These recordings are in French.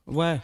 Ouais.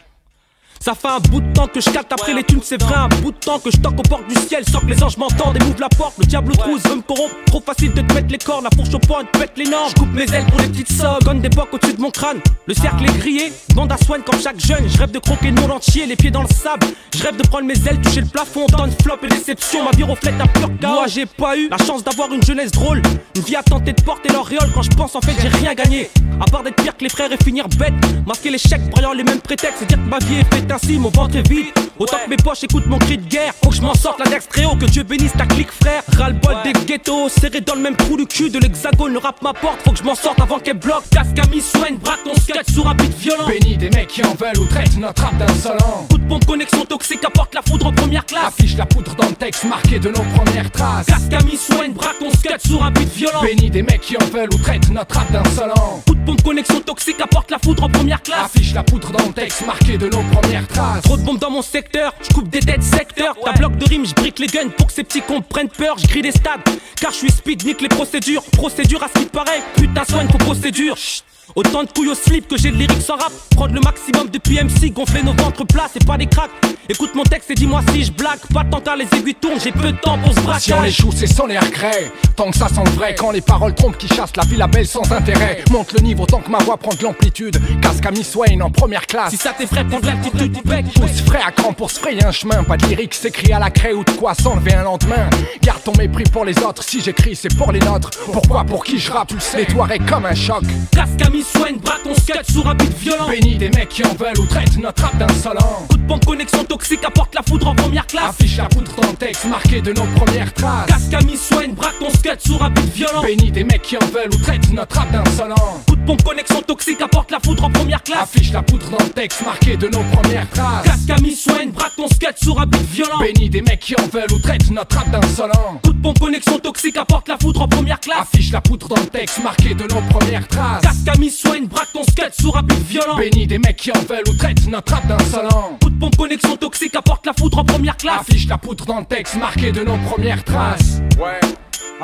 Ça fait un bout de temps que je capte après les thunes, c'est vrai, un bout de temps que je toque aux portes du ciel, sans que les anges m'entendent et m'ouvrent la porte. Le diable trousse veut me corrompre, trop facile de te mettre les cordes, la fourche au poing te pète les normes. Je coupe mes ailes pour les petites sommes, conne d'époque au-dessus de mon crâne. Le cercle est grillé, bande à soigne comme chaque jeune. Je rêve de croquer le monde entier, les pieds dans le sable. Je rêve de prendre mes ailes, toucher le plafond, donne flop et déception. Ma vie reflète un pur chaos. Moi j'ai pas eu la chance d'avoir une jeunesse drôle, une vie à tenter de porter l'auréole. Quand je pense en fait j'ai rien gagné, à part d'être pire que les frères et finir bête. Masquer l'échec, broyant les mêmes prétextes, c'est dire que ma vie est faite ainsi, mon ventre est vide. Autant que mes poches écoutent mon cri de guerre. Faut que je m'en sorte, la Dex très haut, que Dieu bénisse ta clique frère. Ras-le-bol des ghettos, serré dans le même trou du cul de l'hexagone. Le rap m'apporte, faut que je m'en sorte avant qu'elle bloque. Casque à mi-soigne, braque ton sketch sous rapide violent. Béni des mecs qui en veulent ou traitent notre rap d'insolent. Coup de pompe, connexion toxique, apporte la foudre en première classe. Affiche la poudre dans le texte marqué de nos premières traces. Casque à mi-soigne, braque ton sketch sous rapide violent. Béni des mecs qui en veulent ou traitent notre rap d'insolent. Coup de pompe, connexion toxique, apporte la foudre en première classe. Affiche la poudre dans le texte marqué de nos premières traces. Trop de bombes dans mon secteur, je coupe des têtes secteur. Ta bloc de rime, je brique les guns pour que ces petits cons prennent peur. Je grille des stades, car je suis speed, nique les procédures. Procédure à ce qui paraît, putain soigne faut procédure. Chut. Autant de couilles au slip que j'ai de lyrics sans rap. Prendre le maximum depuis MC, gonfler nos ventres plats, c'est pas des cracks. Écoute mon texte et dis-moi si je blague. Pas tant car les aiguilles tournent, j'ai peu de temps pour ce braquage. Si on les joue c'est sans les regrets, tant que ça sent le vrai. Quand les paroles trompent qui chassent la vie la belle sans intérêt. Monte le niveau tant que ma voix prend de l'amplitude. Casque à mi-Swain en première classe. Si ça t'effraie, prends de l'altitude du bec. Pousse frais à cran pour se frayer un chemin. Pas de lyrique s'écrit à la craie ou de quoi s'enlever un lendemain. Garde ton mépris pour les autres, si j'écris c'est pour les nôtres. Pourquoi, pour qui je rappe, tu le sais, les toilettes comme un choc. Casque à mi-Swain, braque ton sketch sous rapide violent. Béni des mecs qui en veulent ou traitent notre rap d'insolent. Coup de pompe, connexion toxique, apporte la foudre en première classe. Affiche la poudre dans le texte marqué de nos premières traces. Casque à mi-Swain, braque ton sketch sous rapide violent. Béni des mecs qui en veulent ou traitent notre rap d'insolent. Coup de pompe, connexion toxique, apporte la foudre en première classe. Affiche la poudre dans le texte marqué de nos premières traces. Casque à mi-Swain, braque ton sketch sous rapide violent. Béni des mecs qui en veulent ou traitent notre rap d'insolent. Coup de pompe, connexion toxique, apporte la foudre en première classe. Affiche la poudre dans le texte marqué de nos premières traces. Casque à mi-Swain, braque ton sketch sous rapide violent. Béni des mecs qui en veulent ou traitent notre rap d'insolent. Coup de pompe, connexion toxique, apporte la foudre en première classe. Affiche la poudre dans le texte marqué de nos premières traces. Ouais,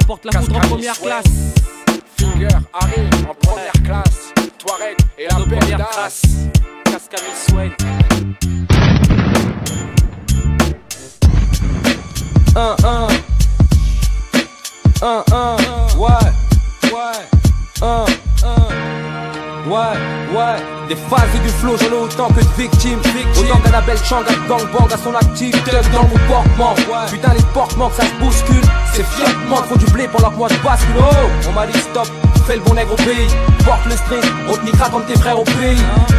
apporte la foudre en première classe. Finger, Harry en première classe. Touareg et la première classe. Casque à mi-Swain. Ouais, des phases et du flow, j'en ai autant que de victimes. Autant qu'Annabelle Chang a gangbang à son actif. Thug dans mon portement. Putain, les portements que ça se bouscule. C'est fièrement trop du blé pendant que moi je bascule. Oh, on m'a dit stop, fais le bon nègre au pays. Porte le string, on te niquera comme tes frères au pays.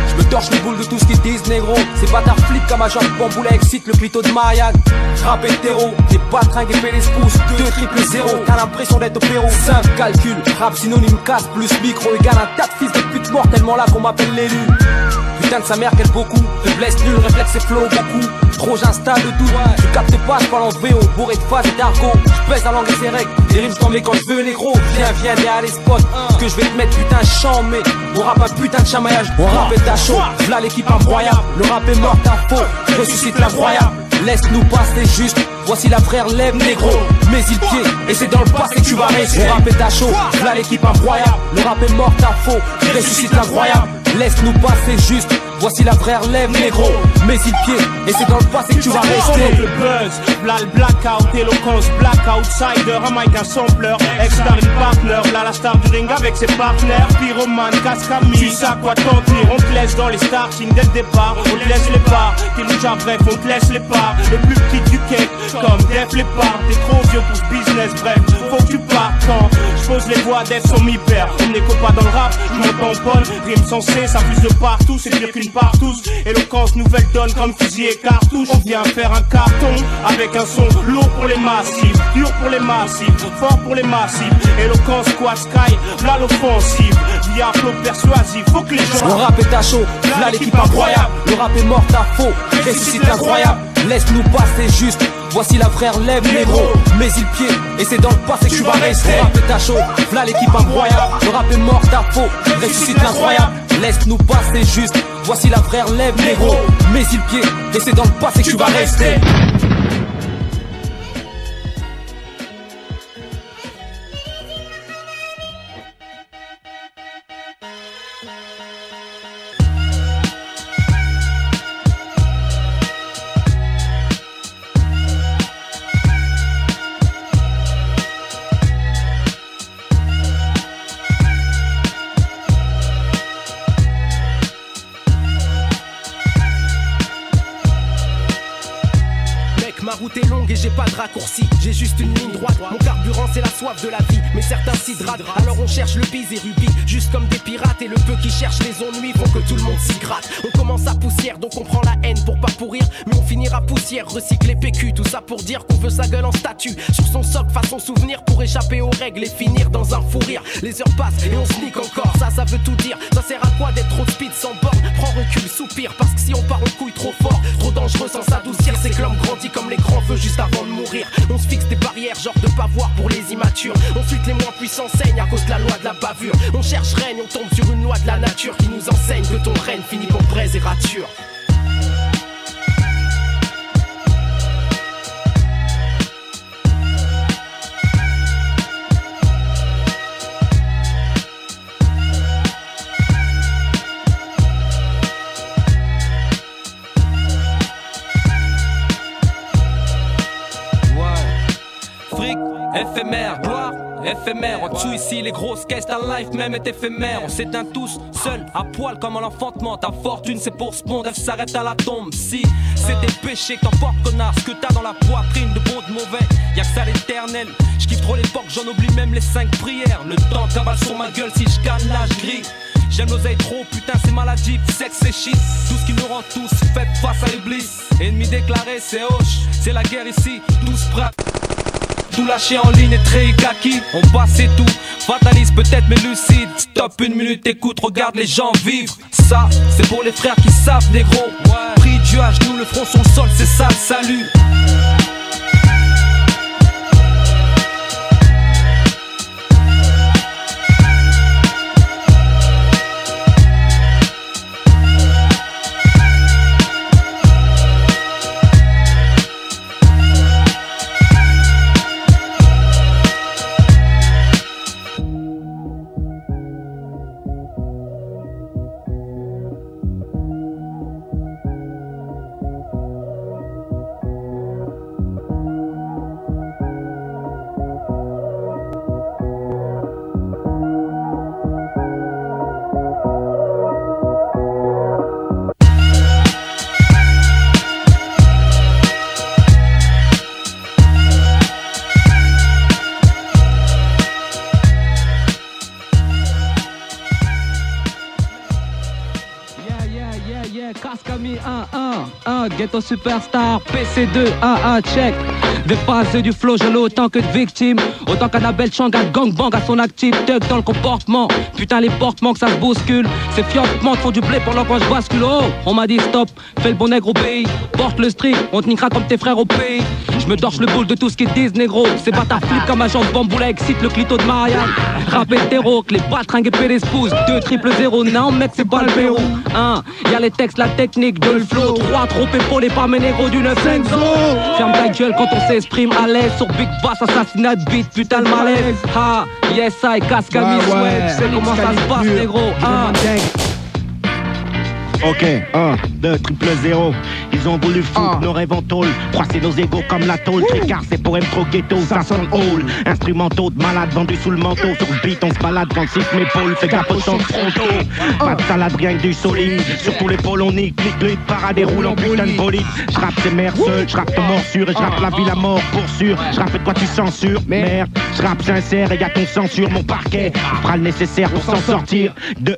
Je me torche les boules de tout ce qu'ils disent, négro. Ces bâtards flippent comme un genre de bamboulet excite le clito de Marianne. Rap hétéro, des patringues et fais les spouces. 2 triple 0, t'as l'impression d'être au Pérou. 5 calcul, rap synonyme casse plus micro égale un tas de fils de pute mort tellement là qu'on m'appelle l'élu. Putain de sa mère qu'elle beaucoup, faiblesse nulle, réflexe et flow beaucoup. Trop j'installe de tout, je capte pas, je parle en VO, bourré de phase et d'argot. Je pèse la langue et ses règles, des rimes j't'en mets quand je veux négro. Viens à les spots, que je vais te mettre putain chant. Mais on rappe un putain de chamaillage, on rap est à chaud. V'là l'équipe incroyable, le rap est mort t'as faux. Ressuscite l'incroyable, laisse-nous passer juste. Voici la vraie relève négro, mets il pied et c'est dans le passé que tu vas rester. On rap est à chaud, v'là l'équipe incroyable, le rap est mort t'as faux. Ressuscite l'incroyable, laisse-nous passer juste. Voici la vraie relève négro, mets il pied et c'est dans le passé que tu vas rester. Le buzz, v'là le blackout, éloquence, black outsider, un mic, un sampler, ex-starring partner, là la star du ring avec ses partenaires, pyromane, cascami, tu sais à quoi t'en tenir, on te laisse dans les startings dès le départ, on te laisse les parts, t'es déjà bref, on te laisse les parts, les plus petites du cake, comme Def les parts, t'es trop vieux pour ce business, bref, faut que tu partes quand j'pose les voix Def sont mi-père, on n'écoute pas dans le rap, j'm'en rime sensée, ça fuse de partout, c'est pire qu'une partouze, éloquence, nouvelle donne comme fusil et cartouche, on vient faire un carton, avec un son lourd pour les massifs, dur pour les massifs, fort pour les massifs, éloquence, squad, sky, v'là l'offensive, via flow persuasif, faut que les gens... Le rap est à chaud, v'là l'équipe incroyable, le rap est mort t'as faux, ressuscite l'incroyable, laisse-nous passer juste. Voici la vraie relève négro, mets il pied et c'est dans le passé que tu vas rester. Le rap est à chaud, v'là l'équipe incroyable, le rap est mort t'as faux, ressuscite l'incroyable, laisse-nous passer juste. Voici la vraie relève négro, mets il pied et c'est dans le passé que tu vas rester. Ma route est longue et j'ai pas de raccourci. J'ai juste une ligne droite. Mon carburant c'est la soif de la vie. Mais certains s'hydratent. Alors on cherche le bise et rubis. Juste comme des pirates. Et le peu qui cherche les ennuis font que tout le monde s'y gratte. On commence à poussière donc on prend la haine pour pas pourrir. Mais on finira poussière, recycler PQ. Tout ça pour dire qu'on veut sa gueule en statue. Sur son socle façon souvenir pour échapper aux règles et finir dans un fou rire. Les heures passent et on se nique encore. Ça veut tout dire. Ça sert à quoi d'être trop speed sans borne? Prends recul, soupire. Parce que si on part en couille trop fort, trop dangereux sans s'adoucir. C'est que l'homme grandit comme les grands feux juste avant de mourir. On se fixe des barrières genre de pas voir pour les immatures. Ensuite les moins puissants saignent à cause de la loi de la bavure. On cherche règne, on tombe sur une loi de la nature qui nous enseigne que ton règne finit pour braise et rature. Éphémère, gloire, éphémère. En dessous ici les grosses caisses, ta life même est éphémère. On s'éteint tous, seuls, à poil comme à l'enfantement. Ta fortune c'est pour ce monde, elle s'arrête à la tombe. Si c'est des péchés que t'emportes connard, ce que t'as dans la poitrine de bon de mauvais, y'a que ça l'éternel. J'kiffe trop l'époque, j'en oublie même les 5 prières. Le temps cavale sur ma gueule, si j'gagne là j'grille. J'aime l'oseille trop, putain c'est maladif, sexe c'est shit. Tout ce qui nous rend tous fait face à l'iblis. Ennemi déclaré c'est hoche, c'est la guerre ici, tous prêts. Tout lâché en ligne est très kaki. On passe et tout, fataliste peut-être mais lucide. Stop une minute, écoute, regarde les gens vivre. Ça, c'est pour les frères qui savent négro. Pris Dieu à genoux, le front sur le sol, c'est ça le salut. Cascami 1-1, Ghetto Superstar, PC2, check. Des phases du flow, je l'ai autant que de victimes. Autant qu'Annabelle Changa, gangbang à son actif. Thug dans le comportement, putain les portements que ça se bouscule. Ces fiantements font du blé pendant que je bascule. Oh, on m'a dit stop, fais le bon nègre au pays. Porte le street, on te niquera comme tes frères au pays. Je me torche le boule de tout ce qu'ils disent négro. C'est pas ta flip comme agent de bamboula, excite le clito de Marianne. Rap hétéro, que les baltringues et les spouses. 2-0-0, non mec c'est pas le Pérou. Y'a les textes, la technique de le flow. 3 trop épaulés par mes négros du 9-5. Ferme ta gueule quand on s'exprime à l'aise. Sur Big Bass, assassinat de beat, putain le malaise. Yes I, Cascami, ouais, tu sais comment ça se passe négro. Ok, 1, 2, 0. Ils ont voulu foutre nos rêves en tôle, froisser nos égos comme la tôle. Tricard, c'est pour trop ghetto, ça sonne hall. Instrumentaux de malade vendus sous le manteau. Sur le beat, on se balade quand c'est m'épaule. Fais gaffe au son fronto. Pas de salade, rien que du solide. Sur tous les pôles, on nique. Les parades et roule en putain de bolide. J'rappe ces mères seules, j'rappe ton morsure. Et j'rappe la ville à mort pour sûr. J'rappe de quoi tu censures, merde. J'rappe sincère et y'a ton sang sur mon parquet. On fera le nécessaire pour s'en sortir de.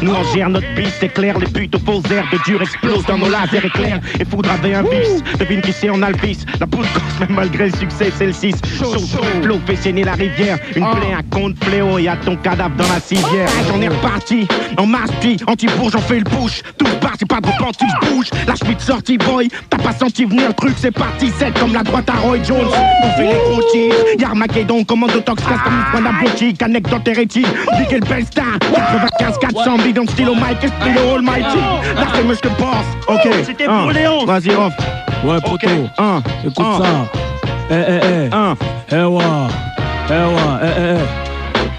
Nous on gère notre bis, c'est clair, les putes aux faux airs de dur explosent dans nos lasers éclairs et foudre avec un bus. Devine qui c'est en alvis, la poule gosse même malgré le succès, c'est le 6. Chaud, flow fait saigner la rivière, une plaie, un compte fléau et y'a ton cadavre dans la civière. J'en ai reparti, en marche puis anti-bourge, j'en fais le push. Tout se part, c'est pas de repenti, bouge. La schmitt sortie boy, t'as pas senti venir le truc, c'est parti, c'est comme la droite à Roy Jones. On fait les gros tirs, y'a Armageddon, commando tox, casse comme une pointe à boutique, anecdote hérétique. Dis quelle belle star, 95 400 bidon stylo Mike, stylo Almighty. Là c'est moi je te pense. Ok, c'était pour Léon. Vas-y off. Ouais poto, écoute ça.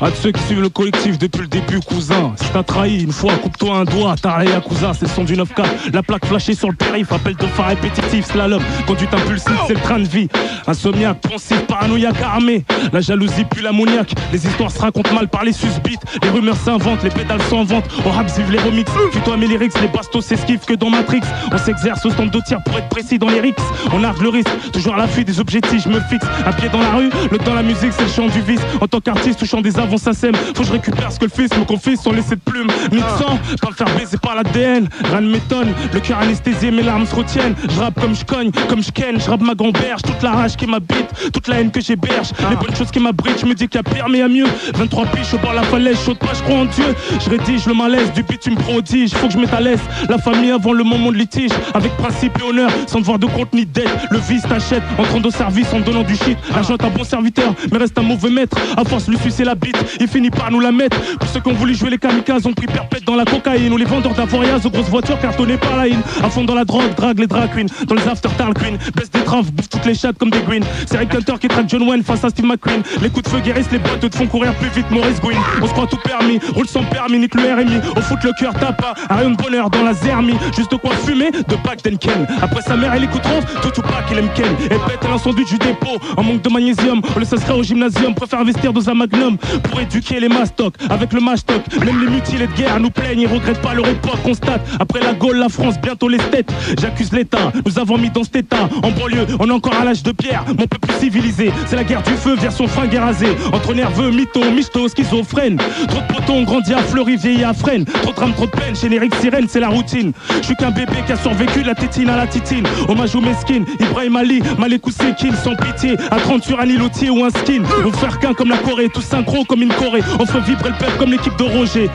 À ceux qui suivent le collectif depuis le début, cousin. Si t'as trahi une fois, coupe-toi un doigt. T'as rayé Yakuza, c'est le son du 9K. La plaque flashée sur le périph', appel de phare répétitif, slalom. Conduite impulsive, c'est le train de vie. Insomniaque, pensif, paranoïaque, armé. La jalousie puis l'ammoniaque. Les histoires se racontent mal par les susbites. Les rumeurs s'inventent, les pédales sont en vente. Au rap, vive les remix. Tutoie mes lyrics, les bastos s'esquivent que dans Matrix. On s'exerce au stand de tir pour être précis dans les rix. On argue le risque, toujours à l'affût des objectifs, je me fixe. Un pied dans la rue, l'autre dans la musique, c'est le chant du vice. En tant qu'artiste, touchant des avants, ça sème. Faut que je récupère ce que le fils me confie sans laisser de plume. Ni de sang, pas me faire baiser par l'ADN. Rien ne m'étonne, le cœur anesthésié, mes larmes se retiennent. Je rappe comme je cogne, comme je ken, je rappe ma gamberge. Toute la rage qui m'habite, toute la haine que j'héberge. Les bonnes choses qui m'abritent, je me dis qu'il y a pire mais il y a mieux. 23 piches au bord de la falaise, chaude pas, je crois en Dieu. Je rédige le malaise, du bitume prodige. Faut que je mette à l'aise la famille avant le moment de litige. Avec principe et honneur, sans devoir de compte ni de dette. Le vice t'achète, entrant au service en donnant du shit. L'argent est un bon serviteur, mais reste un mauvais maître. À force lui sucer la bite, il finit par nous la mettre. Pour ceux qui ont voulu jouer les kamikazes, ont pris perpète dans la cocaïne. Ou les vendeurs d'avorias aux grosses voitures cartonnées par la haine. À fond dans la drogue, drague les drag queens. Dans les after Tarl Queen, baisse des traves, bouffe toutes les chattes comme des greens. C'est Rick Hunter qui traque John Wayne face à Steve McQueen. Les coups de feu guérissent les boîtes, te font courir plus vite, Maurice Gwyn. On se croit tout permis, roule sans permis, nique le RMI. Au foot le cœur tape à rayon de bonheur dans la zermie. Juste de quoi fumer, de Pac Ken. Après sa mère elle écoute Rose, tout ou pas qu'il aime Ken. Et pète l'incendie du dépôt, en manque de magnésium. On le s'inscrit au gymnasium, préfère investir dans un magnum. Pour éduquer les mastocs, avec le mashtoc. Même les mutilés de guerre nous plaignent, ils regrettent pas leur époque. Constate, après la Gaule, la France, bientôt les têtes. J'accuse l'État, nous avons mis dans cet état. En banlieue, on est encore à l'âge de pierre. Mon peuple civilisé, c'est la guerre du feu, version fringue et rasée. Entre nerveux, mythos, michto, schizophrène. Trop de potons ont grandi à Fleury, vieilli à Fresnes. Trop de drames, trop de peine, générique sirène, c'est la routine. Je suis qu'un bébé qui a survécu de la tétine à la titine. Hommage aux mesquines, Ibrahim Ali, Malekou Sekine, sans pitié. À 30 sur un îlotier ou un skin. On faire qu'un comme la Corée, tout synchro comme une Corée. On fait vibrer le peuple comme l'équipe de Roger.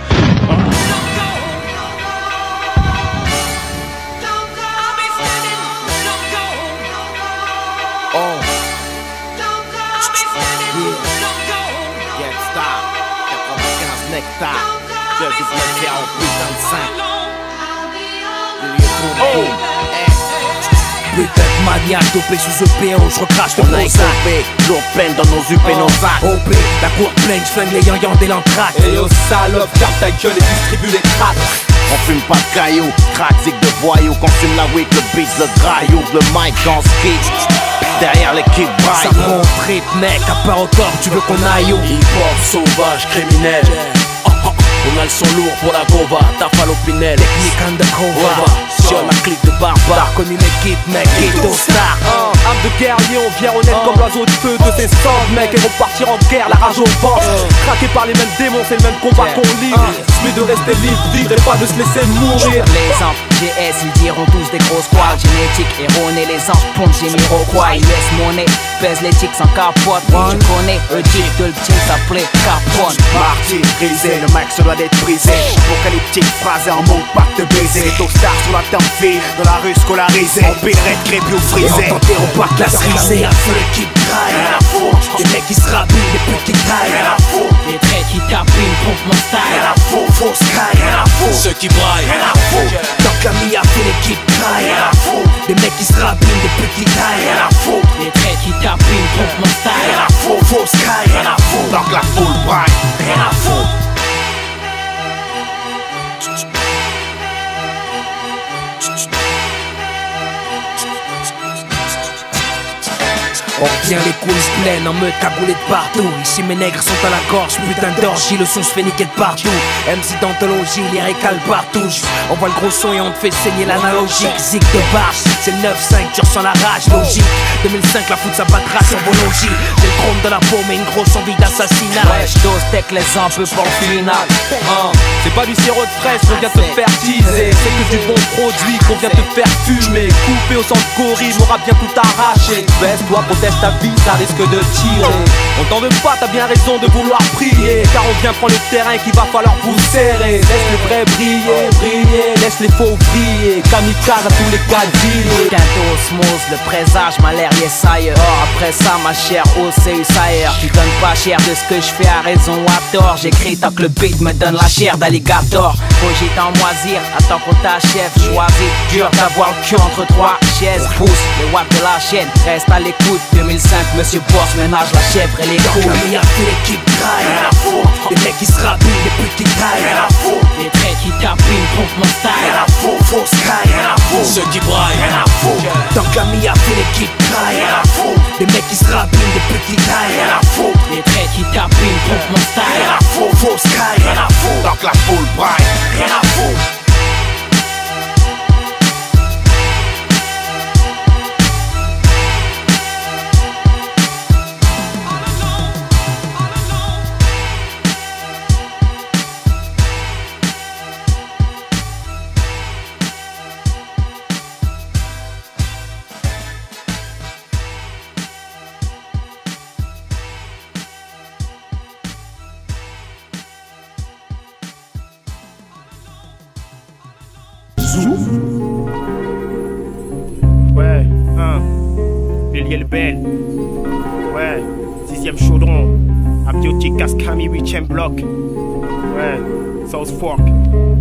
Putain de maniaque dopé sous EPO, je recrache le gros sac. Lourd peine dans nos UP, nos sacs. OP, la cour pleine, j'flingue les yans des l'entraque. Et yo salope, ferme ta gueule et distribue les cracks. On fume pas de cailloux, crack, zig de voyous. Consume la weed, le beat, le dry, ouvre le mic, j'en ski. Derrière l'équipe Ça braille. monte, trip, mec, à part au corps, tu veux qu'on aille où? Hip-hop, sauvage, criminel. On a le son lourd pour la gova, taf à l'opinel. Technique undercover, Sur la clique de barbare. connu l'équipe, mec, ghetto star. Âme de guerrier, on vient honnête comme l'oiseau de feu de tes cendres, mec, et repartir en guerre, la rage au ventre. Craqué par les mêmes démons, c'est le même combat qu'on livre. Mais de rester libre, vivre et pas de se laisser mourir. Les anges, GS, ils diront tous des grosses quoi. Génétique erronée, les anges pompent, j'ai mis au quoi. Ils laissent monnaie, pèse les tics sans capote. Tu connais, le tic de le team s'appelait Capone. Martyrisé, le max doit être brisé. Apocalyptique, phrasé en mot, pas de baiser. Tôt star sur la tempe fille, dans la rue scolarisée. Empiré, crépus ou frisé. On part la cerisée, à feu l'équipe graille. Rien à foutre, Des mecs qui se rabinent, des putes qui taillent. rien à foutre, Les traits qui tapinent, pompe mon rien style. à foutre, fausse caille, rien à foutre, Ceux qui braillent. rien à foutre, Tant que l'ami a fait l'équipe graille. rien à foutre, Des mecs qui se rabinent, des putes qui taillent. rien à foutre, Les traits qui tapinent, pompe mon style. rien à foutre, fausse caille, rien à foutre, tant que la foule braille, rien à foutre. On revient les coulisses pleines en meute cagoulée de partout. Ici mes nègres sont à la gorge, putain d'orgie, le son se fait niquer de partout. MC d'anthologie, lyrical partout. On voit le gros son et on te fait saigner l'analogique. Zig de barge, c'est le 9-5, tu ressens la rage, logique. 2005, la foot ça battra sur vos logis. J'ai le chrome de la peau mais une grosse envie d'assassinat. Ouais, j'dose tech les un peu pour le final. C'est pas du sirop de fraise qu'on vient te faire teaser. C'est que du bon produit qu'on vient te faire fumer. Coupé au sang de gorille, m'aura bien tout arraché. Baisse-toi, protège ta vie, ça risque de tirer. On t'en veut pas, t'as bien raison de vouloir prier. Car on vient prendre le terrain qu'il va falloir vous serrer. Laisse les vrais briller, briller, laisse les faux briller. Kamikaze à tous les cadilles. Putain d'osmose, le présage m'a l'air yes ailleurs. Après ça ma chère OCU ailleurs. Tu donnes pas cher de ce que je fais à raison ou à tort. J'écris tant que le beat me donne la chair d'alligator. Cogite en moisir, attends qu'on t'achève. Choisis, dur d'avoir le cul entre trois chaises. Pousse les watts de la chaîne, reste à l'écoute. 2005, monsieur Boss ménage la chèvre et les coups. Comme il y a fait l'équipe graille, rien à foutre. Des mecs qui se rabillent, des putes qui taillent, rien à foutre. Les traits qui tapinent, trompent mon style. Rien à foutre, fausse caille, rien à foutre. Ceux qui braillent, rien à foutre. Tant que l'ami a fait l'équipe graille, rien à foutre. Des mecs qui se rabillent, des putes qui taillent, rien à foutre. Les traits qui tapinent, trompent mon style. Rien à foutre, fausse caille, rien à foutre. Tant que la foule braille, rien à foutre. Ouais, Villiers le Bel. Ouais, 6ème chaudron. Abiotic, Cascami, 8ème bloc. Ouais, South Fork.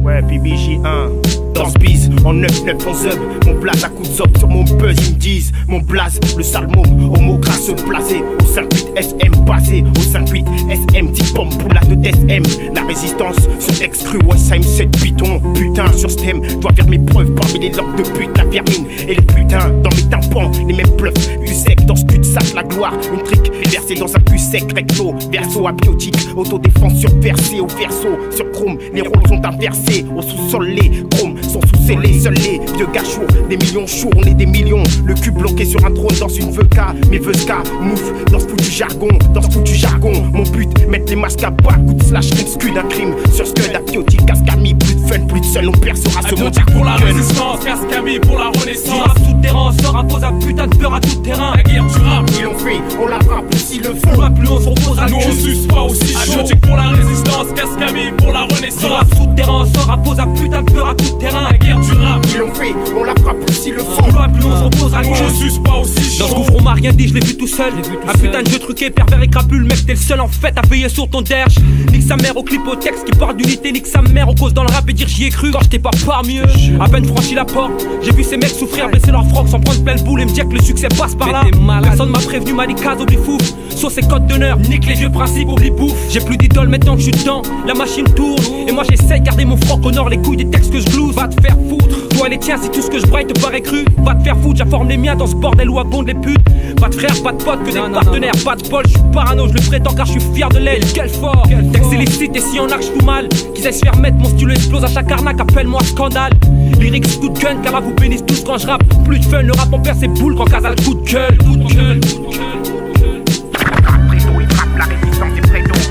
Ouais, PBJ1. Dans ce bise, en 9-9 on zub. Mon blaze à coups de zop sur mon buzz, ils me disent. Mon blaze, le sale môme, homo grasse placé. Au 5-8 SM passé, au 5-8 SM, petit pompe pour la 2 SM. La résistance sur excru, Westheim 7 python. Putain, sur ce thème, dois faire mes preuves parmi les langues de pute, la vermine et les putains. Dans mes tympans, les mêmes bluffs, usec dans ce cul-de-sac, la gloire. Une trique versée dans un cul sec, recto, verso abiotique. Autodéfense surversée au verso, sur chrome. Les rôles sont inversés, au sous-sol les chromes sont sous-scellés, seuls les vieux gars chauds, des millions chauds, on est des millions. Le cul bloqué sur un trône dans une VK, mes VK, mouf, dans ce foutu jargon, dans ce foutu jargon. Mon but, mettre les masques à bas, coup de slash, scud d'un crime. Sur scud, abiotique, Cascami, plus de fun, plus de seul, on percera ce monde. Pour la résistance, Cascami pour la renaissance. Souterrain, on sort impose un putain de peur à tout terrain. La guerre du rap, ils l'ont fait, on la frappe aussi le fond. Plus on se repose à nous, on suce pas aussi chaud. Abiotique pour la résistance, Cascami pour la renaissance. Souterrain, on sort impose un putain de peur à tout terrain. La guerre du rap, ils l'ont fait, on la frappe aussi le fond. Plus on se repose à nous, on suce pas aussi chaud. Dans ce gouffre on m'a rien dit, je l'ai vu tout seul. Un putain de jeu truqué, pervers et crapule. Mec t'es le seul en fait à payer sur ton derge. Nique sa mère au clip au texte qui parle d'unité. Nique sa mère, on cause dans le rap et dire j'y ai cru quand j'étais pas parmi eux. À peine franchi la porte, j'ai vu ces mecs souffrir, baisser leur froc sans prendre plein le boule et me dire que le succès passe par là. Personne m'a prévenu, m'a dit case, oublie fou. Sur ses codes d'honneur, nique les vieux principes, oublie bouffe. J'ai plus d'idole maintenant que je suis dedans, la machine tourne. Et moi j'essaie de garder mon froc au nord, les couilles des textes que je glouse. Va te faire foutre, toi les tiens si tout ce que je braille te paraît cru. Va te faire foutre, j'informe les miens dans ce bordel où abondent les putes. Pas de frère, pas de pote, que des partenaires, pas de bol. Je suis parano, je le prétends car je suis fier de l'aile. Quel fort, texte illicite et si en arc je fous mal. Qu'ils aillent se faire mettre, mon stylo explose à chaque arnaque, appelle-moi scandale. Lyrics coup de gun car là vous bénissez tous quand je rappe. Plus de fun, le rap on perd ses boules quand Casal coup de gueule.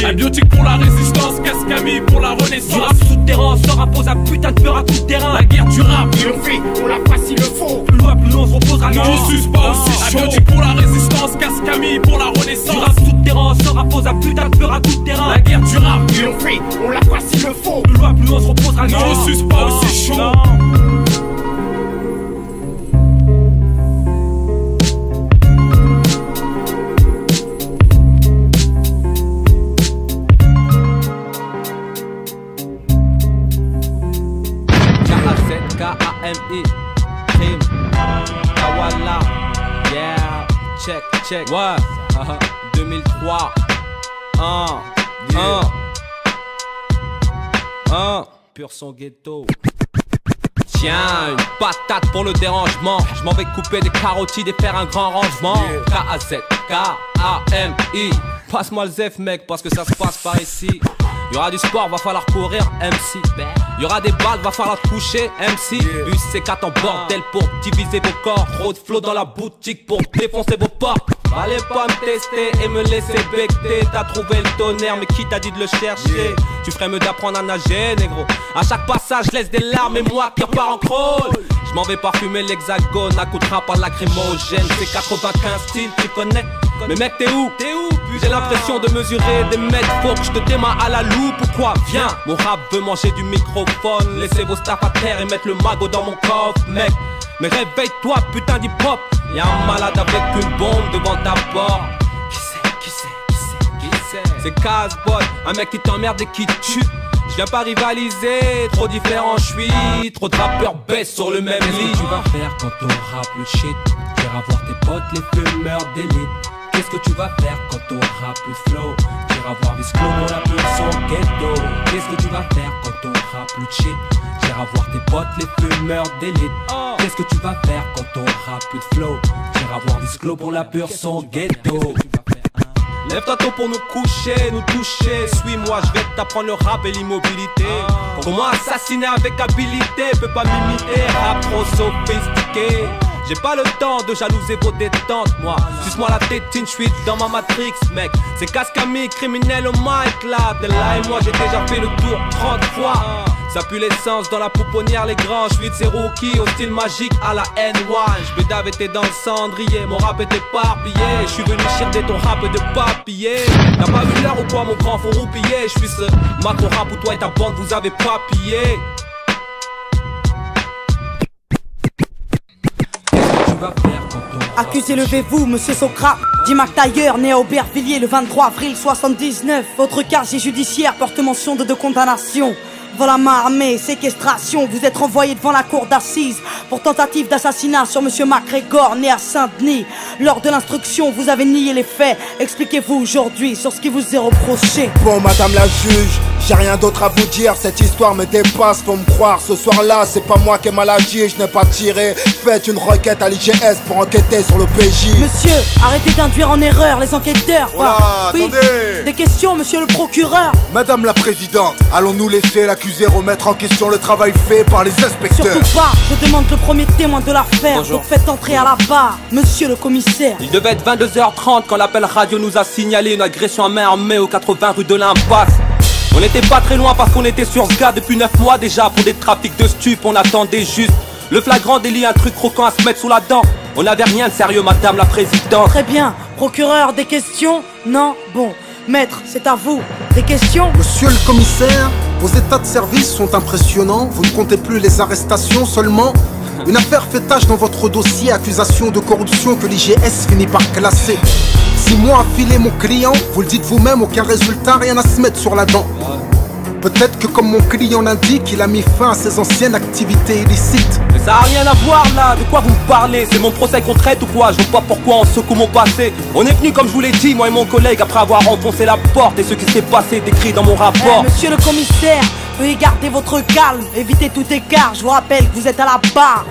Abiotique pour la résistance, Cascami pour la renaissance. Du rap souterrain, sort impose un putain de peur à tout terrain. La guerre du rap, ils l'ont fait, on la passe, il le faut. Plus loin, plus on se reposera. Non, on suce pas aussi chaud. Abiotique pour la résistance, Cascami pour la renaissance. Du rap souterrain, sort impose un putain de peur à tout terrain. La guerre du rap, ils l'ont fait, on la passe, il le faut. Plus loin, plus on se reposera. Non, on suce pas aussi chaud. K-A-M-I, Kim, Kawala, yeah, check, ouais, 2003, 1, pur son ghetto. Tiens, une patate pour le dérangement. Je m'en vais couper des carotides et faire un grand rangement. K-A-Z-K-A-M-I. Passe-moi le zef mec parce que ça se passe par ici. Y'aura du sport, va falloir courir, MC. Y'aura des balles, va falloir te coucher, MC. Bus C4 en bordel pour diviser vos corps. Trop de flow dans la boutique pour défoncer vos portes. Fallait pas me tester et me laisser becter. T'as trouvé le tonnerre, mais qui t'a dit de le chercher? Tu ferais mieux d'apprendre à nager, négro. À chaque passage, je laisse des larmes et moi qui repars en crawl. Je m'en vais parfumer l'hexagone à coup de rap à lacrymogène. C'est 95 styles, tu connais? Mais mec, t'es où? J'ai l'impression de mesurer des mètres. Faut que je te démarre à la loupe. Pourquoi? Viens, mon rap veut manger du microphone. Laissez vos staffs à terre et mettre le magot dans mon coffre, mec. Mais réveille-toi, putain d'hip-hop. Y'a un malade avec une bombe devant ta porte. Qui c'est C'est Casbot, un mec qui t'emmerde et qui te tue. Je viens pas rivaliser, trop différent j'suis. Trop de rappeurs baissent sur le même lit. Qu'est-ce que tu vas faire quand t'auras plus de shit? T'iras voir tes potes, les fumeurs d'élite. Qu'est-ce que tu vas faire quand t'auras plus de flow? T'iras voir Visclo pour la pure son ghetto. Qu'est-ce que tu vas faire quand t'auras plus de shit? T'iras voir tes potes, les fumeurs d'élite. Qu'est-ce que tu vas faire quand t'auras plus de flow? T'iras voir Visclo pour la pure son ghetto. Lève-toi tôt pour nous coucher, nous toucher. Suis-moi, je vais t'apprendre le rap et l'immobilité. Comment assassiner avec habilité, peut pas m'imiter, rap trop sophistiqué. J'ai pas le temps de jalouser vos détentes, moi. Suce-moi la tétine, j'suis dans ma matrix, mec. C'est Cascami, criminel au mic là. De là et moi, j'ai déjà fait le tour 30 fois. Ça pue l'essence dans la pouponnière, les grands. J'suis de ces rookies au style magique à la N1. J'bédave était dans le cendrier, mon rap est éparpillé. J'suis venu chirder ton rap de papier. T'as pas vu l'heure ou quoi, mon grand, faut roupiller. J'suis ce macro rap où toi et ta bande vous avez pas pillé. Accusé, levez-vous, monsieur Socrate. Dimac Tailleur, né à Aubervilliers le 23 avril 79. Votre casier judiciaire porte mention de 2 condamnations. Vol à main armée, séquestration, vous êtes renvoyé devant la cour d'assises pour tentative d'assassinat sur monsieur MacGregor, né à Saint-Denis. Lors de l'instruction, vous avez nié les faits. Expliquez-vous aujourd'hui sur ce qui vous est reproché. Bon, madame la juge, j'ai rien d'autre à vous dire, cette histoire me dépasse, faut me croire. Ce soir-là, c'est pas moi qui ai mal agi, je n'ai pas tiré. Faites une requête à l'IGS pour enquêter sur le PJ. Monsieur, arrêtez d'induire en erreur les enquêteurs. Voilà, oui, attendez. Des questions, monsieur le procureur. Madame la présidente, allons-nous laisser l'accusé remettre en question le travail fait par les inspecteurs? Surtout pas, je demande le premier témoin de l'affaire. Donc faites entrer à la barre, monsieur le commissaire. Il devait être 22h30 quand l'appel radio nous a signalé une agression à main armée au 80 rue de l'Impasse. On n'était pas très loin parce qu'on était sur ce gars depuis 9 mois déjà. Pour des trafics de stupes, on attendait juste le flagrant délit, un truc croquant à se mettre sous la dent. On n'avait rien de sérieux, madame la présidente. Très bien, procureur, des questions? Non? Bon, maître, c'est à vous. Des questions? Monsieur le commissaire, vos états de service sont impressionnants. Vous ne comptez plus les arrestations seulement. Une affaire fait tache dans votre dossier, accusation de corruption que l'IGS finit par classer. 6 mois à filer mon client, vous le dites vous-même, aucun résultat, rien à se mettre sur la dent. Peut-être que comme mon client l'indique, il a mis fin à ses anciennes activités illicites. Mais ça a rien à voir là, de quoi vous me parlez? C'est mon procès qu'on traite ou quoi? Je vois pas pourquoi on secoue mon passé. On est venu comme je vous l'ai dit, moi et mon collègue, après avoir enfoncé la porte. Et ce qui s'est passé est écrit dans mon rapport. Monsieur le commissaire, veuillez garder votre calme, évitez tout écart, je vous rappelle que vous êtes à la barre.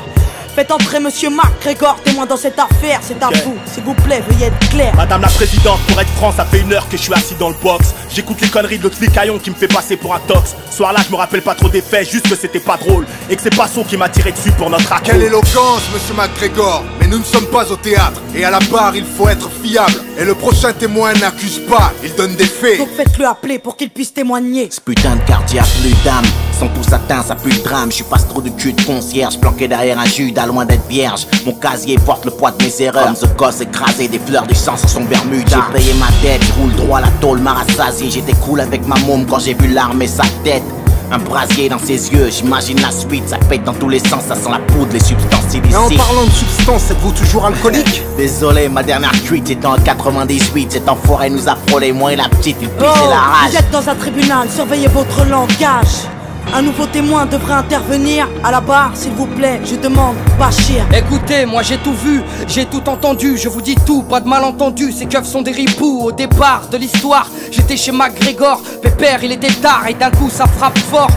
Faites entrer monsieur MacGregor, témoin dans cette affaire, c'est à vous. S'il vous plaît, veuillez être clair. Madame la présidente, pour être franc, ça fait 1 heure que je suis assis dans le box. J'écoute les conneries de l'autre flicaillon qui me fait passer pour un tox. Ce soir-là, je me rappelle pas trop des faits, juste que c'était pas drôle. Et que c'est Passo qui m'a tiré dessus pour notre accord. Quelle éloquence, monsieur MacGregor. Mais nous ne sommes pas au théâtre. Et à la barre, il faut être fiable. Et le prochain témoin n'accuse pas, il donne des faits. Donc faites-le appeler pour qu'il puisse témoigner. Ce putain de quartier a plus d'âme. Sont tous atteints, ça pue le drame. Je suis pas trop de cul de concierge, planqué derrière un Judas, loin d'être vierge. Mon casier porte le poids de mes erreurs. Comme ce gosse écrasé, des fleurs du sang sur son Bermuda. J'ai payé ma dette, je roule droit, la tôle m'a rassasié. J'étais cool avec ma môme quand j'ai vu l'arme et sa tête. Un brasier dans ses yeux, j'imagine la suite. Ça pète dans tous les sens, ça sent la poudre, les substances illicites. Mais en parlant de substances, êtes-vous toujours alcoolique? Désolé, ma dernière cuite c'était en 98. Cet enfoiré nous a frôlé, moi et la petite, il pissait la rage. Vous êtes dans un tribunal, surveillez votre langage. Un nouveau témoin devrait intervenir à la barre, s'il vous plaît, je demande, Bachir. Écoutez, moi j'ai tout vu, j'ai tout entendu, je vous dis tout, pas de malentendu, ces keufs sont des ripoux. Au départ de l'histoire, j'étais chez MacGregor, pépère il était tard et d'un coup ça frappe fort.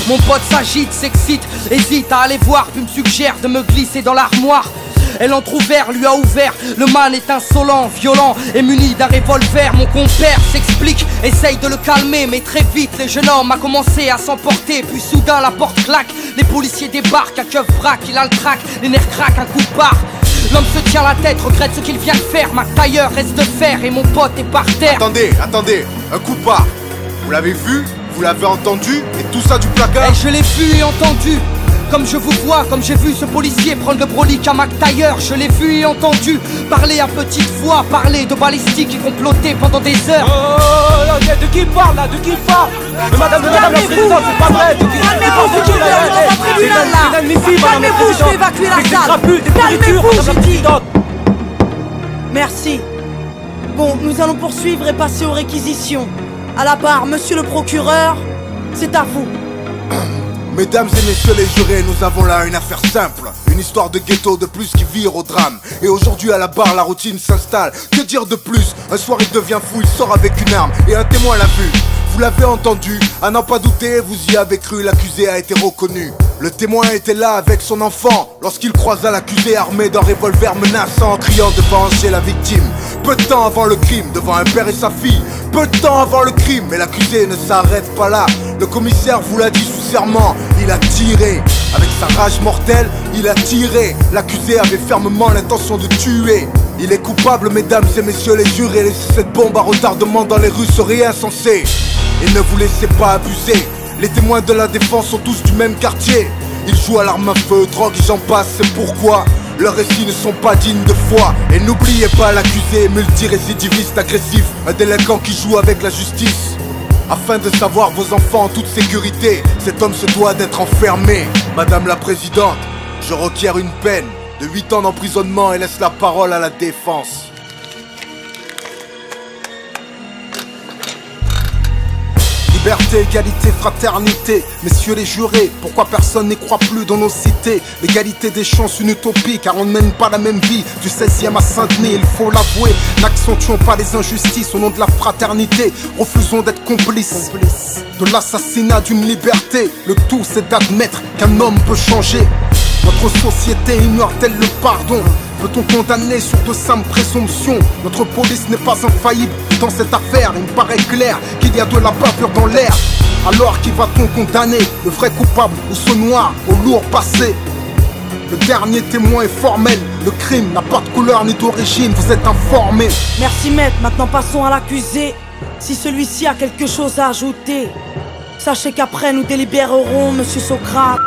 Mon pote s'agite, s'excite, hésite à aller voir, puis me suggère de me glisser dans l'armoire. Elle entrouvert, lui a ouvert, le man est insolent, violent et muni d'un revolver. Mon compère s'explique, essaye de le calmer, mais très vite le jeune homme a commencé à s'emporter. Puis soudain la porte claque, les policiers débarquent, un keuf braque, il a le trac, les nerfs craquent, un coup de barre. L'homme se tient la tête, regrette ce qu'il vient de faire. Mac Tailleur reste de fer et mon pote est par terre. Attendez, un coup de barre. Vous l'avez vu, vous l'avez entendu, et tout ça du placard. Et je l'ai vu et entendu. Comme je vous vois, comme j'ai vu ce policier prendre le brolic à McTayer. Je l'ai vu et entendu parler à petite voix, parler de balistique et comploter pendant des heures. Oh, de qui parle là? De qui parle? Madame la présidente, c'est pas vrai. Calmez-vous, je vais évacuer la salle. Calmez-vous, j'ai dit. Merci. Bon, nous allons poursuivre et passer aux réquisitions. À la barre, monsieur le procureur, c'est à vous. Mesdames et messieurs les jurés, nous avons là une affaire simple. Une histoire de ghetto de plus qui vire au drame. Et aujourd'hui à la barre, la routine s'installe. Que dire de plus? Un soir il devient fou, il sort avec une arme et un témoin l'a vu. Vous l'avez entendu, à n'en pas douter, vous y avez cru, l'accusé a été reconnu. Le témoin était là avec son enfant lorsqu'il croisa l'accusé armé d'un revolver menaçant, criant de venger la victime. Peu de temps avant le crime, devant un père et sa fille. Peu de temps avant le crime, mais l'accusé ne s'arrête pas là. Le commissaire vous l'a dit sous serment, il a tiré. Avec sa rage mortelle, il a tiré. L'accusé avait fermement l'intention de tuer. Il est coupable, mesdames et messieurs les jurés. Laisser cette bombe à retardement dans les rues serait insensé. Et ne vous laissez pas abuser. Les témoins de la défense sont tous du même quartier. Ils jouent à l'arme à feu, drogue et j'en passe, c'est pourquoi leurs récits ne sont pas dignes de foi. Et n'oubliez pas l'accusé, multirécidiviste agressif, un délinquant qui joue avec la justice. Afin de savoir vos enfants en toute sécurité, cet homme se doit d'être enfermé. Madame la présidente, je requiers une peine de 8 ans d'emprisonnement et laisse la parole à la défense. Liberté, égalité, fraternité, messieurs les jurés, pourquoi personne n'y croit plus dans nos cités? L'égalité des chances, une utopie, car on ne mène pas la même vie. Du 16e à Saint-Denis, il faut l'avouer, n'accentuons pas les injustices au nom de la fraternité. Refusons d'être complices de l'assassinat d'une liberté. Le tout c'est d'admettre qu'un homme peut changer. Notre société ignore-t-elle le pardon? Peut-on condamner sur de simples présomptions? Notre police n'est pas infaillible dans cette affaire. Il me paraît clair qu'il y a de la bavure dans l'air. Alors qui va-t-on condamner? Le vrai coupable ou ce noir au lourd passé? Le dernier témoin est formel. Le crime n'a pas de couleur ni d'origine, vous êtes informés. Merci maître, maintenant passons à l'accusé. Si celui-ci a quelque chose à ajouter, sachez qu'après nous délibérerons, monsieur Socrate.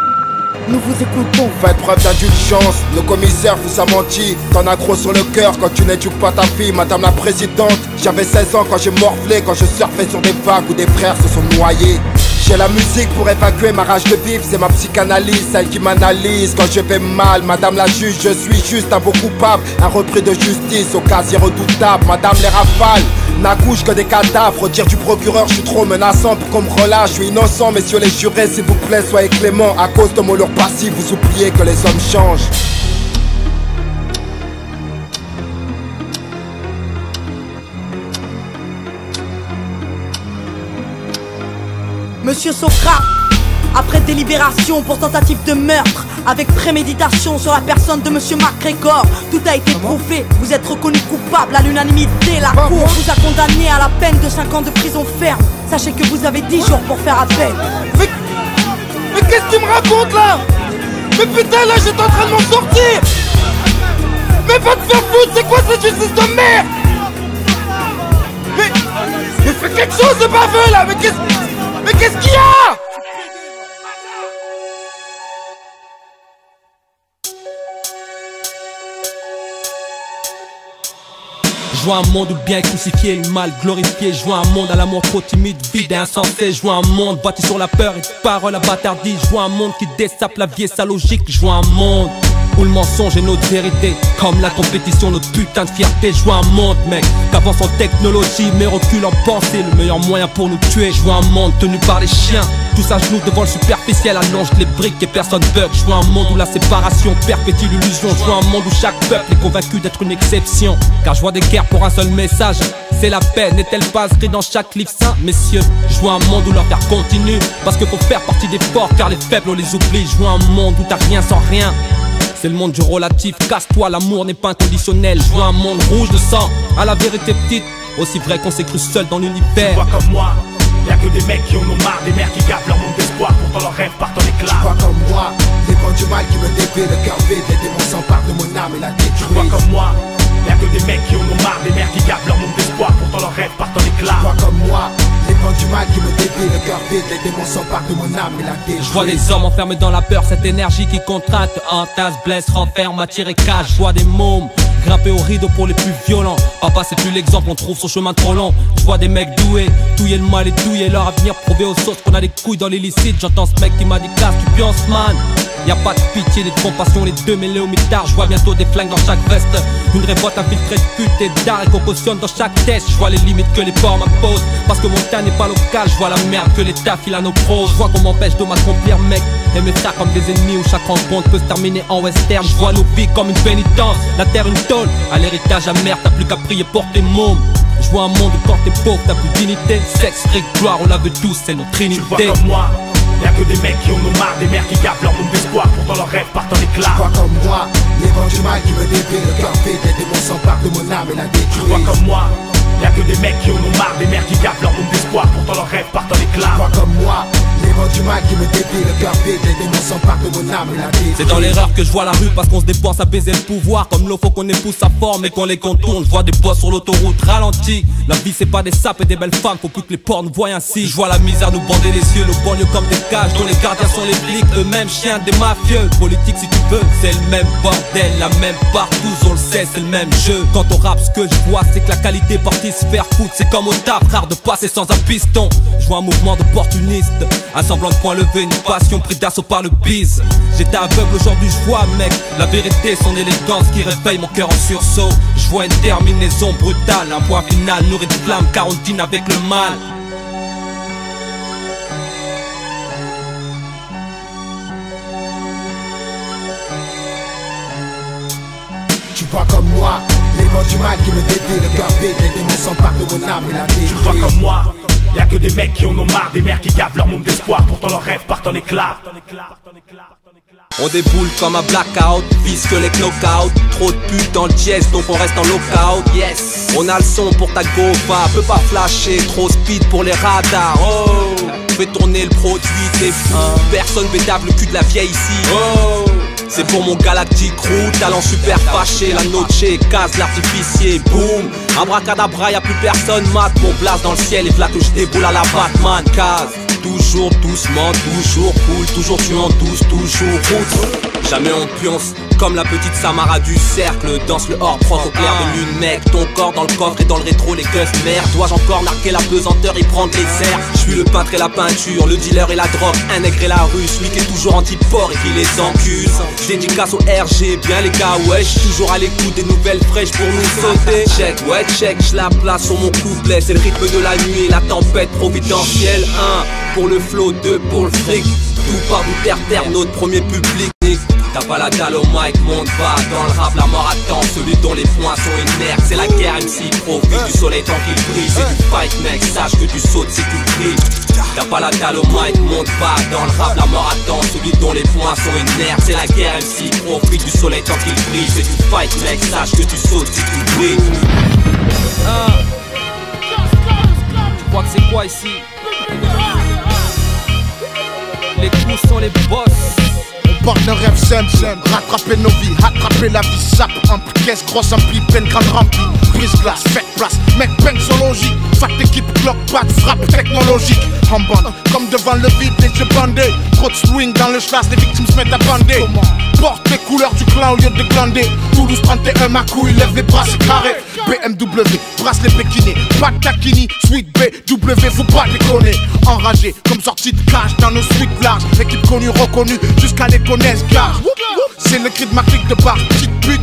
Nous vous écoutons. Faites preuve d'indulgence, le commissaire vous a menti. T'en as gros sur le cœur quand tu n'éduques pas ta fille, madame la présidente. J'avais 16 ans quand j'ai morflé, quand je surfais sur des vagues où des frères se sont noyés. J'ai la musique pour évacuer ma rage de vivre, c'est ma psychanalyse, celle qui m'analyse quand je vais mal. Madame la juge, je suis juste un beau coupable, un repris de justice au casier redoutable. Madame les rafales n'accouchent que des cadavres. Dire du procureur, je suis trop menaçant pour qu'on me relâche. Je suis innocent, messieurs les jurés, s'il vous plaît, soyez clément. À cause de mon lourd passif, vous oubliez que les hommes changent. Monsieur Socrate, après délibération pour tentative de meurtre avec préméditation sur la personne de monsieur McGregor, tout a été prouvé, vous êtes reconnu coupable à l'unanimité. La cour vous a condamné à la peine de 5 ans de prison ferme. Sachez que vous avez 10 jours pour faire appel. Mais qu'est-ce qu'il me raconte là? Mais putain, là j'étais en train de m'en sortir. Mais va te faire foutre, c'est quoi cette justice de merde? Mais fais quelque chose de baveux là. Mais qu'est-ce qu'il y a? Je vois un monde où bien crucifié, le mal glorifié. Je vois un monde à l'amour trop timide, vide et insensé. Je vois un monde bâti sur la peur et de paroles abâtardies. Je vois un monde qui dessape la vie et sa logique. Je vois un monde où le mensonge est notre vérité, comme la compétition, notre putain de fierté. Je vois un monde, mec, qu'avance en technologie, mais recule en pensée, le meilleur moyen pour nous tuer. Je vois un monde tenu par les chiens, tous à genoux devant le superficiel, allonge les briques et personne bug. Je vois un monde où la séparation perpétue l'illusion. Je vois un monde où chaque peuple est convaincu d'être une exception, car je vois des guerres pour un seul message, c'est la paix. N'est-elle pas inscrite dans chaque livre saint, messieurs? Je vois un monde où leur guerre continue, parce qu'il faut faire partie des forts, car les faibles on les oublie. Je vois un monde où t'as rien sans rien, c'est le monde du relatif, casse-toi, l'amour n'est pas inconditionnel. Je vois un monde rouge de sang, à la vérité petite, aussi vrai qu'on s'est cru seul dans l'univers. Tu vois comme moi, y'a que des mecs qui en ont marre, des mères qui gavent leur monde d'espoir, pourtant leurs rêves partent en éclats. Tu vois comme moi, les bancs du mal qui me défient, le cœur vide, les démons s'emparent de mon âme et la détruisent. Tu vois comme moi, y'a que des mecs qui en ont marre, des mères qui gavent leur monde d'espoir, pourtant leurs rêves partent en éclats. Tu vois comme moi, les vents du mal qui me défient, le cœur vide, les démons s'emparent de mon âme et la détruisent. Je vois des hommes enfermés dans la peur, cette énergie qui contrainte, entasse, blesse, renferme, attire et cache. Je vois des mômes grimper au rideau pour les plus violents. Papa c'est plus l'exemple, on trouve son chemin trop long. Je vois des mecs doués, touiller le mal et douiller leur avenir, prouver aux sauces qu'on a des couilles dans l'illicite. J'entends ce mec qui m'a dit casse, tu piances man. Y'a pas de pitié, des compassions, les deux mêlés au mitard. Je vois bientôt des flingues dans chaque veste, une révolte infiltrée de pute et d'art et qu'on cautionne dans chaque test. Je vois les limites que les ports m'imposent, parce que mon tas n'est pas local. Je vois la merde que l'État file à nos pros. Je vois qu'on m'empêche de m'accomplir mec, et mes frères comme des ennemis où chaque rencontre peut se terminer en western. Je vois nos vies comme une pénitence, la terre une tôle, à l'héritage amer, t'as plus qu'à prier pour tes mômes. Je vois un monde où quand t'es pauvre t'as plus dignité. Sexe, fric, gloire, on la veut tous, c'est notre trinité. Tu vois comme moi, y'a que des mecs qui en ont marre, des mères qui gardent leur monde d'espoir, pourtant leurs rêves partent en éclat. Tu vois comme moi, les vents du mal qui me défient, le cœur vide, les démons s'emparent de mon âme et la détruisent. Tu vois comme moi, y'a que des mecs qui en ont marre, des mères qui gardent leur monde d'espoir, pourtant leurs rêves partent en éclat. Tu vois comme moi, les vents du mal qui me défient, le cœur vide, les démons s'emparent de mon âme et la détruisent. C'est dans l'erreur que je vois la rue parce qu'on se dépense à baiser le pouvoir. Comme l'eau faut qu'on épouse sa forme et qu'on les contourne. Je vois des boss sur l'autoroute ralentis. La vie c'est pas des sapes et des belles femmes, faut plus que les porcs nous voient ainsi. Je vois la misère nous bander les yeux, nos banlieues comme des cages dont les gardiens sont les flics, eux-mêmes chiens des mafieux. Politique si tu veux, c'est le même bordel, la même partout, on le sait, c'est le même jeu. Quand on rappe, ce que je vois c'est que la qualité partie se faire foutre. C'est comme au taf, rare de passer sans un piston. Je vois un mouvement d'opportunistes, un semblant de point levé, une passion pris d'assaut par le bise. J'étais aveugle, aujourd'hui je vois mec, la vérité son élégance qui réveille mon cœur en sursaut. Je vois une terminaison brutale, un point final nourri de flammes car on dîne avec le mal. Tu vois comme moi, les vents du mal qui me défient, le cœur vide, les démons s'emparent de mon âme et la détruisent. Tu vois comme moi, y'a que des mecs qui en ont marre, des mères qui gardent leur monde d'espoir, pourtant leurs rêves partent en éclat. On déboule comme un blackout, vise que les knockouts. Trop de putes dans le dièse, donc on reste en lockout. Yes, on a le son pour ta gova, peut pas flasher, trop speed pour les radars. Oh, fais tourner le produit, t'es fou. Personne bédave le cul de la vieille ici. Oh, c'est pour mon galactique crew, talent super fâché. La noche casse l'artificier, boum. Abracadabra, y'a plus personne, mat mon blast dans le ciel. Et v'là que je déboule à la Batman, case. Toujours doucement, toujours cool, toujours tuant douce, toujours route. Jamais on pionce, comme la petite Samara du cercle. Danse le hors prof au clair de lune mec. Ton corps dans le coffre et dans le rétro les keufs merde. Dois-je encore marquer la pesanteur et prendre les airs? Je suis le peintre et la peinture, le dealer et la drogue, un nègre et la rue, celui qui est toujours anti-port et qui les encule. Dédicace au RG, bien les gars, ouais, j'suis toujours à l'écoute des nouvelles fraîches pour nous sauter. Check, ouais, check, j'la place sur mon couplet. C'est le rythme de la nuit et la tempête providentielle. 1 pour le flow, 2 pour le fric. Tout part du terre-terre, notre premier public. T'as pas la dalle au mic, monte pas dans le rap, la mort attend celui dont les poings sont inertes. C'est la guerre MC, profite du soleil tant qu'il brille. C'est du fight mec, sache que tu sautes si tu cries. T'as pas la dalle au mic, monte pas dans le rap, la mort attend celui dont les poings sont inertes. C'est la guerre MC, profite du soleil tant qu'il brille. C'est du fight mec, sache que tu sautes si tu brilles. Tu crois que c'est quoi ici? Les coups sont les boss. Porte un rêve simple, rattraper nos vies, attraper la vie, sape, ampli, caisse grosse, ampli, peine grande remplie, brise glace, faites place, mec, peine sont logique, fat équipe, clock, pat, frappe technologique, en bande, comme devant le vide, les yeux bandés, trop de swing dans le schlass, les victimes se mettent à bander, porte les couleurs du clan au lieu de glander, Toulouse 31, ma couille, lève les bras, c'est carré, BMW, brasse les pékinés, pas de taquini, Sweet B, W, faut pas déconner, enragé, comme sortie de cage dans nos suites larges, équipe connue, reconnue, jusqu'à les car c'est le cri de ma clique de barre, petite pute.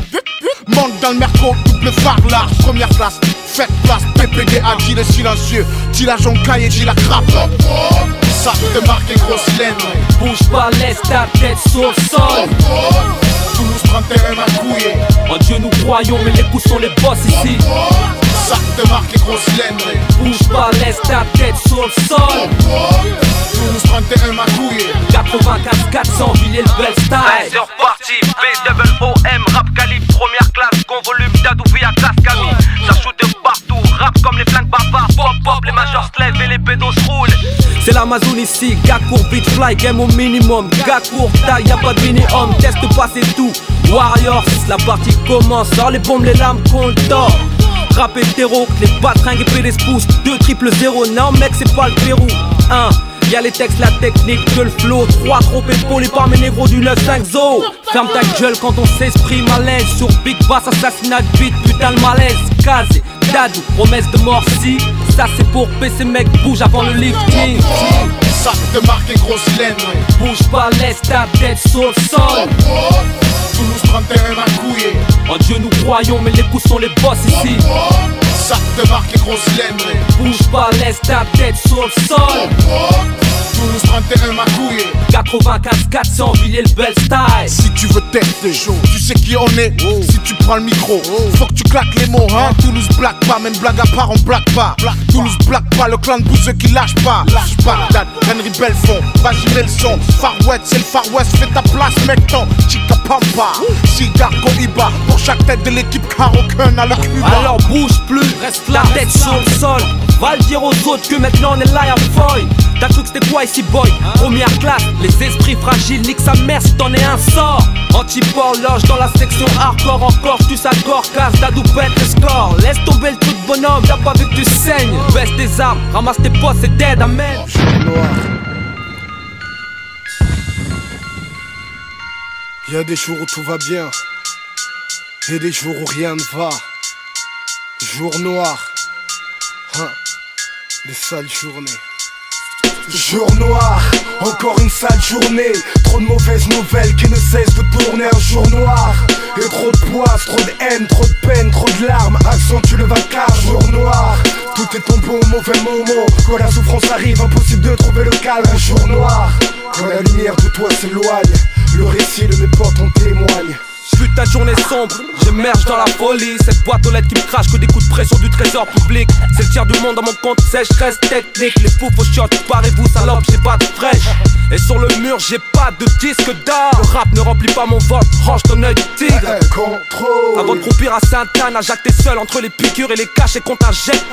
Monte dans le merco, double phare large, première classe, faites place, PPDA, dit le silencieux, dit la joncaille et dit la crappe. Ça te marque les grosses laines. Bouge pas, laisse ta tête sur le sol. Toulouse 31 m'a couillé. En Dieu nous croyons, mais les coups sont les boss ici. Ça te marque les grosses laines. Bouge pas, laisse ta tête sur le sol. Toulouse 31 m'a couillé. 95 400, Villiers le bel style. C'est reparti, B-double-O-M, rap calibre, première classe, convolume, d'Adouvi à Cascami. Ça shoot de partout, rap comme les flingues barbares, pop-pop, les majors se lèvent et les pédos se roulent. C'est l'Amazon ici, gars court, beat fly, game au minimum. Gars court, taille, y'a pas de mini-homme, teste pas c'est tout. Warriors, la partie commence, sors les bombes, les lames qu'on le tord. rap hétéro, les patringues et les pouces, 2 triple 0, non mec c'est pas le Pérou. 1. Y'a les textes, la technique, que le flow. 3 trop épaulés par mes négros du 9-5 zo. Ferme ta gueule quand on s'exprime à l'aise. Sur Big Bass, assassinat de beat, putain le malaise. Kazé, Dadou, promesse de mort si. Ça c'est pour PC mec, bouge avant le lifting. Sac de marque et grosse laine. Bouge pas, laisse ta tête sur le sol. Toulouse 31 m'a couillé. En Dieu nous croyons, mais les coups sont les boss ici. Sac de marque et grosse laine. Bouge pas, laisse ta tête sur le sol. Toulouse 31 m'a couillé. 95-4 sans Villiers le bel style. Si tu veux tester, tu sais qui on est. Si tu prends le micro, faut que tu claques les mots, hein. Toulouse blague pas, même blague à part, on blague pas. Toulouse blague pas, le clan de bouseux qui lâche pas. Bagdad, Henry Belfond, va girer le son. Far West, c'est le Far West, fais ta place, mec, ton Chica Pampa. Cigar Cohiba, pour chaque tête de l'équipe, car aucun n'a le cul. Alors bouge plus, reste la tête sur le sol. Va le dire aux autres que maintenant on est là à foy. T'as cru que c'était quoi ici boy? Première classe, les esprits fragiles, nique sa mère si t'en es un sort. Anti-port, loge dans la section hardcore. Encore tu s'accorde, casse, Dadou pète le score. Laisse tomber le truc bonhomme, t'as pas vu que tu saignes. Baisse tes armes, ramasse tes potes, c'est dead, amen. Y'a des jours où tout va bien et des jours où rien ne va. Jour noir, hein, les sales journées. Jour noir, encore une sale journée. Trop de mauvaises nouvelles qui ne cessent de tourner. Un jour noir, et trop de poivre, trop de haine, trop de peine, trop de larmes accentue le vacarme. Jour noir, tout est tombé au mauvais moment. Quand la souffrance arrive, impossible de trouver le calme. Un jour noir, quand la lumière de toi s'éloigne, le récit de mes potes en témoigne. Putain de journée sombre, j'émerge dans la folie. Cette boîte aux lettres qui me crache que des coups de pression du trésor public. C'est le tiers du monde dans mon compte, sécheresse technique. Les poufs aux chiottes, parez-vous salope, j'ai pas de fraîche. Et sur le mur, j'ai pas de disque d'or. Le rap ne remplit pas mon ventre, range ton œil de tigre. Contrôle. Avant de croupir à Sainte-Anne, à Jacques t'es seul entre les piqûres et les caches et qu'on t'injecte.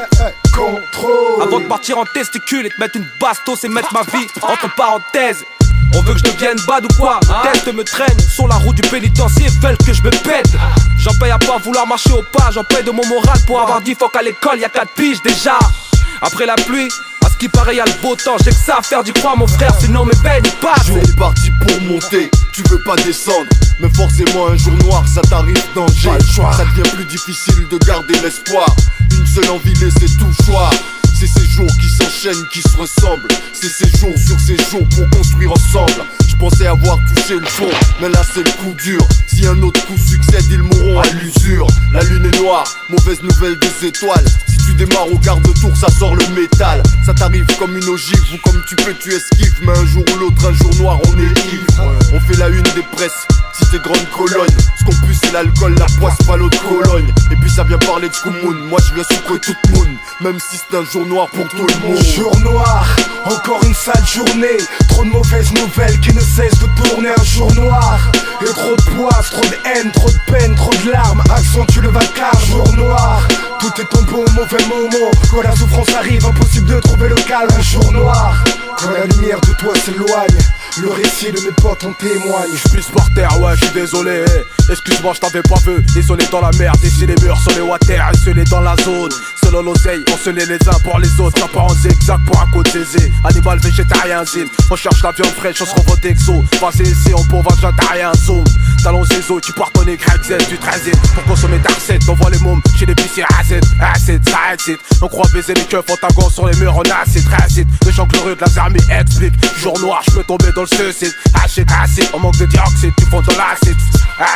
Contrôle. Avant de partir en testicule et te mettre une bastos et mettre ma vie entre parenthèses. On veut que je devienne bad ou quoi? Test me traîne sur la route du pénitencier, veulent que je me pète. J'en paye à pas vouloir marcher au pas, j'en paye de mon moral pour avoir dit fuck à l'école, y'a 4 piges déjà. Après la pluie, à ce qui paraît y'a le beau temps, j'ai que ça à faire d'y croire mon frère, sinon mes peines y passent. Jour est parti pour monter, tu veux pas descendre. Mais forcément un jour noir ça t'arrive danger. Ça devient plus difficile de garder l'espoir. Une seule envie laisser tout choix. C'est ces jours qui s'enchaînent, qui se ressemblent. C'est ces jours sur ces jours pour construire ensemble. Je pensais avoir touché le fond, mais là c'est le coup dur. Si un autre coup succède, ils mourront à l'usure. La lune est noire, mauvaise nouvelle des étoiles. Si tu démarres au quart de tour, ça sort le métal. Ça t'arrive comme une ogive ou comme tu peux, tu esquives. Mais un jour ou l'autre, un jour noir, on est ivre. On fait la une des presses, cité grande Cologne. Ce qu'on pue c'est l'alcool, la poisse, pas l'eau de Cologne. Et puis ça vient parler de Skoumoun, moi je viens sucrer toute moon. Même si c'est un jour noir pour tout le monde. Jour noir, encore une sale journée. Trop de mauvaises nouvelles qui ne cessent de tourner. Un jour noir, et trop de poivre, trop de haine, trop de peine, trop de larmes accentue le vacarme. Jour noir, tout est tombé au mauvais moment. Quand la souffrance arrive, impossible de trouver le calme. Un jour noir, quand la lumière de toi s'éloigne, le récit de mes potes en témoigne. Je pisse par terre, ouais, je suis désolé. Excuse-moi, je t'avais pas vu. Isolé dans la merde, ici les murs sur les water, isolé dans la zone. Selon l'oseille, on se les uns pour les autres. Ça part en zigzag pour un code aisé. Animal végétarien, zine. On cherche la viande fraîche, on se revote exo. Passez ici, on pour végétarien, zoom. Talons zézo, tu portes ton écran Z du 13 pour consommer ta recette. On voit les mômes chez les pisciers acide, acide, ça excite. On croit baiser les keufs en taguant sur les murs, on acide, acide. Le chant glorieux de la armée explique. Jour noir, je peux tomber dans le suicide. Acide, acide, on manque de dioxyde, tu fonds dans l'acide.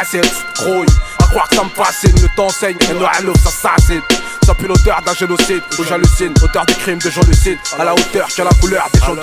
Acide, grouille, à croire que ça me fascine. Le temps saigne, et nous à l'eau, ça s'acide. Ça pue l'odeur d'un génocide, où j'hallucine, odeur des crimes de gens lucides. À la hauteur, j'ai la couleur des gens